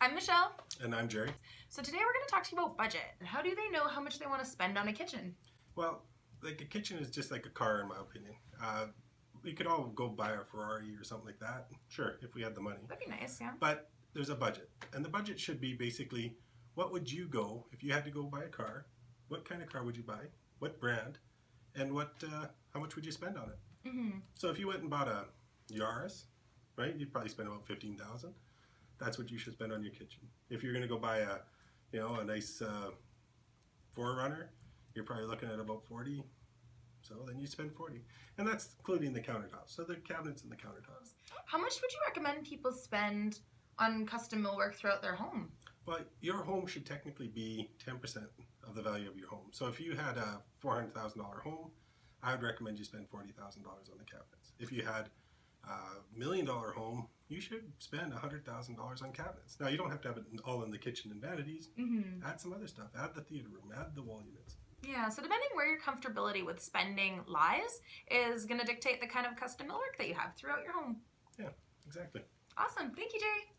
I'm Michelle. And I'm Jerry. So today we're going to talk to you about budget. How do they know how much they want to spend on a kitchen? Well, like a kitchen is just like a car in my opinion. We could all go buy a Ferrari or something like that. Sure, if we had the money. That'd be nice, yeah. But there's a budget. And the budget should be basically, what would you go, if you had to go buy a car, what kind of car would you buy? What brand? And how much would you spend on it? Mm-hmm. So if you went and bought a Yaris, right, you'd probably spend about $15,000. That's what you should spend on your kitchen. If you're going to go buy a nice 4Runner, you're probably looking at about 40. So then you spend 40, and that's including the countertops. So the cabinets and the countertops. How much would you recommend people spend on custom millwork throughout their home? Well, your home should technically be 10% of the value of your home. So if you had a $400,000 home, I would recommend you spend $40,000 on the cabinets. If you had $1 million home, you should spend $100,000 on cabinets. Now, you don't have to have it all in the kitchen and vanities. Mm-hmm. Add some other stuff. Add the theater room. Add the wall units. Yeah, so depending where your comfortability with spending lies is going to dictate the kind of custom millwork that you have throughout your home. Yeah, exactly. Awesome. Thank you, Jerry.